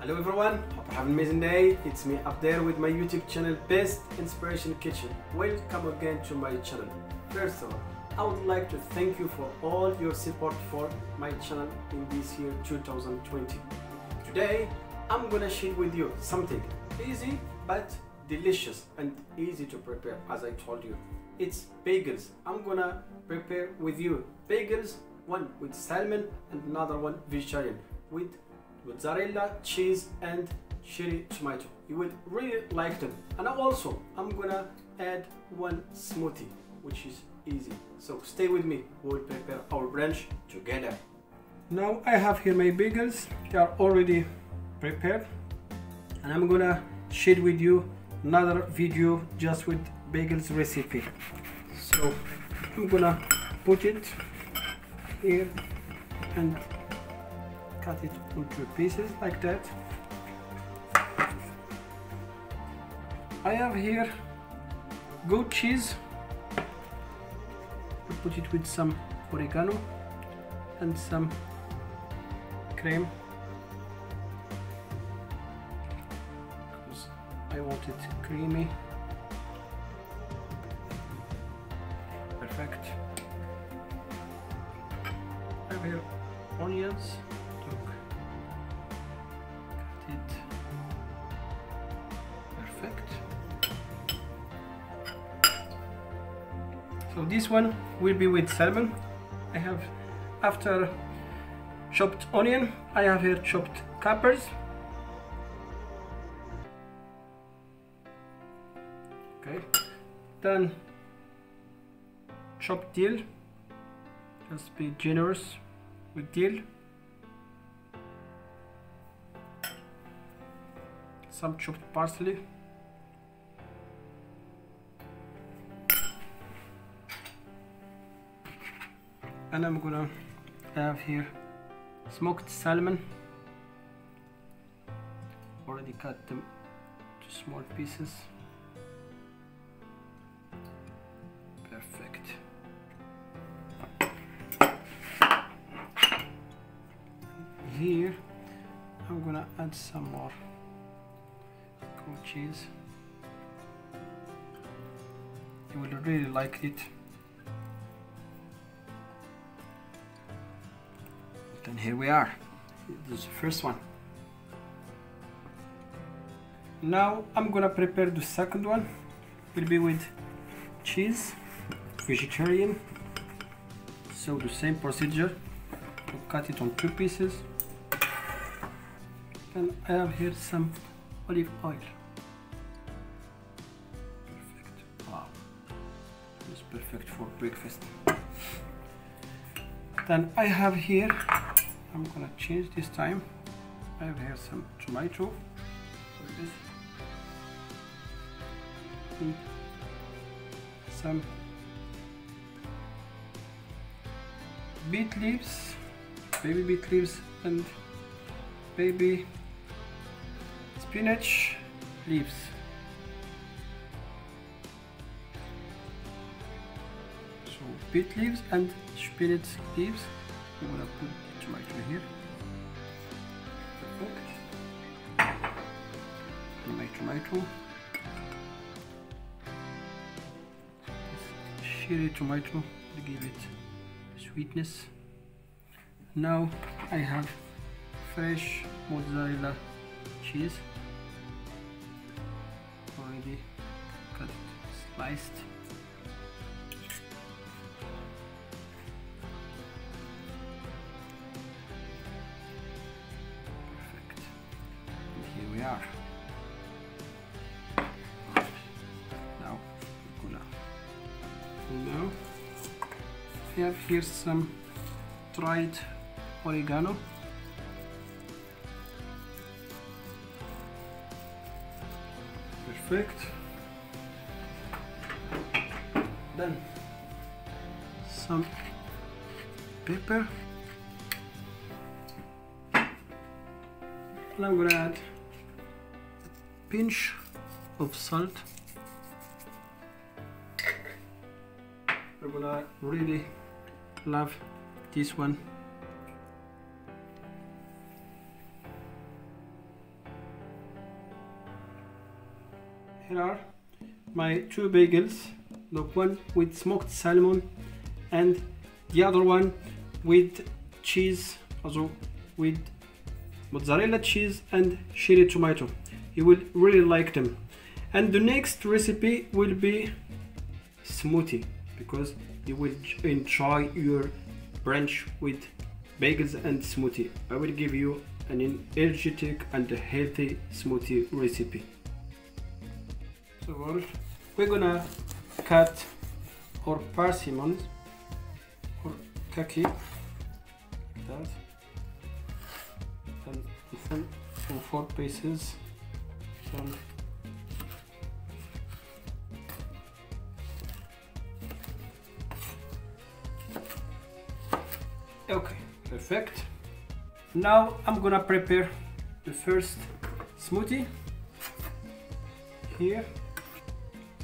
Hello everyone, hope you have an amazing day. It's me up there with my YouTube channel Best Inspiration Kitchen. Welcome again to my channel. First of all, I would like to thank you for all your support for my channel in this year 2020. Today I'm gonna share with you something easy but delicious and easy to prepare. As I told you, it's bagels. I'm gonna prepare with you bagels, one with salmon and another one vegetarian with mozzarella, cheese and cherry tomato. You will really like them. And I'm gonna add one smoothie, which is easy. So stay with me, we'll prepare our brunch together. Now I have here my bagels. They are already prepared, and I'm gonna share with you another video just with bagels recipe. So I'm gonna put it here and cut it into pieces like that. I have here goat cheese. I put it with some oregano and some cream because I want it creamy. Perfect. I have here onions. Look, cut it. Perfect. So this one will be with salmon. I have, after chopped onion, I have here chopped capers. Okay. Then chopped dill. Just be generous with dill. Some chopped parsley. And I'm gonna have here smoked salmon. Already cut them to small pieces. Perfect. Here I'm gonna add some more goat cheese. You will really like it. And here we are. This is the first one. Now I'm gonna prepare the second one. It will be with cheese, vegetarian. So the same procedure. To cut it on two pieces. And I have here some olive oil. Perfect. Wow. It's perfect for breakfast. Then I have here, I'm gonna change this time. I have here some tomato. Like this. And some beet leaves, baby beet leaves, and baby spinach leaves. So beet leaves and spinach leaves. I'm gonna put the tomato here. Perfect. And my tomato. This cherry tomato to give it sweetness. Now I have fresh mozzarella cheese. Already cut it, sliced. Perfect. And here we are. Now I have here some dried oregano. Perfect. Then some pepper. And I'm gonna add a pinch of salt. I'm gonna really love this one. here are my two bagels. Look, one with smoked salmon and the other one with cheese, also with mozzarella cheese and cherry tomato. You will really like them. And the next recipe will be smoothie, because you will enjoy your brunch with bagels and smoothie. I will give you an energetic and healthy smoothie recipe. So we're gonna cut our persimmon or kaki like that, and in 4 pieces. Okay, perfect. Now I'm gonna prepare the first smoothie here.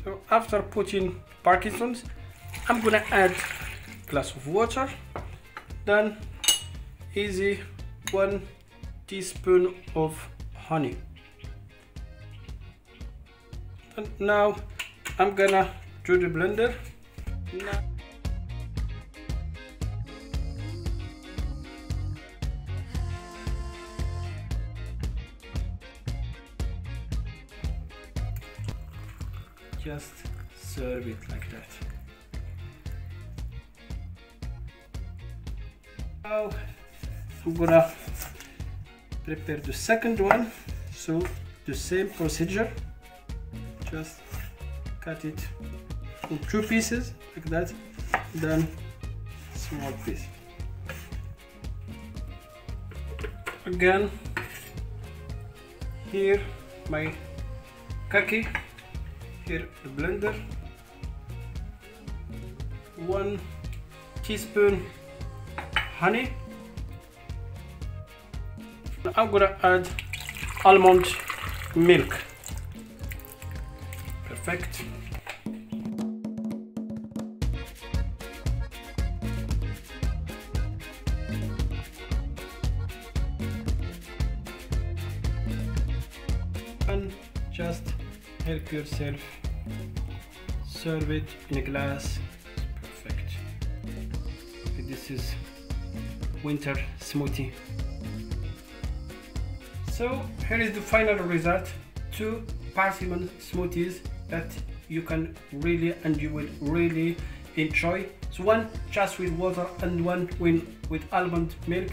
So after putting Parkinson's, I'm gonna add a glass of water, then easy 1 teaspoon of honey. And now I'm gonna do the blender. Just serve it like that. Now I'm gonna prepare the second one. So the same procedure. Just cut it in 2 pieces like that, then small piece. Again, here my kaki, here the blender, 1 teaspoon honey. I'm gonna add almond milk. Perfect. And just help yourself. Serve it in a glass. Perfect. This is winter smoothie. So here is the final result. 2 persimmon smoothies that you can really and you will really enjoy. So one just with water and one with almond milk.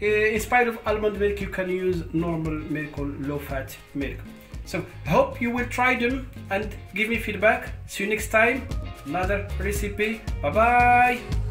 In spite of almond milk, you can use normal milk or low-fat milk. So I hope you will try them and give me feedback. See you next time. Another recipe. Bye bye.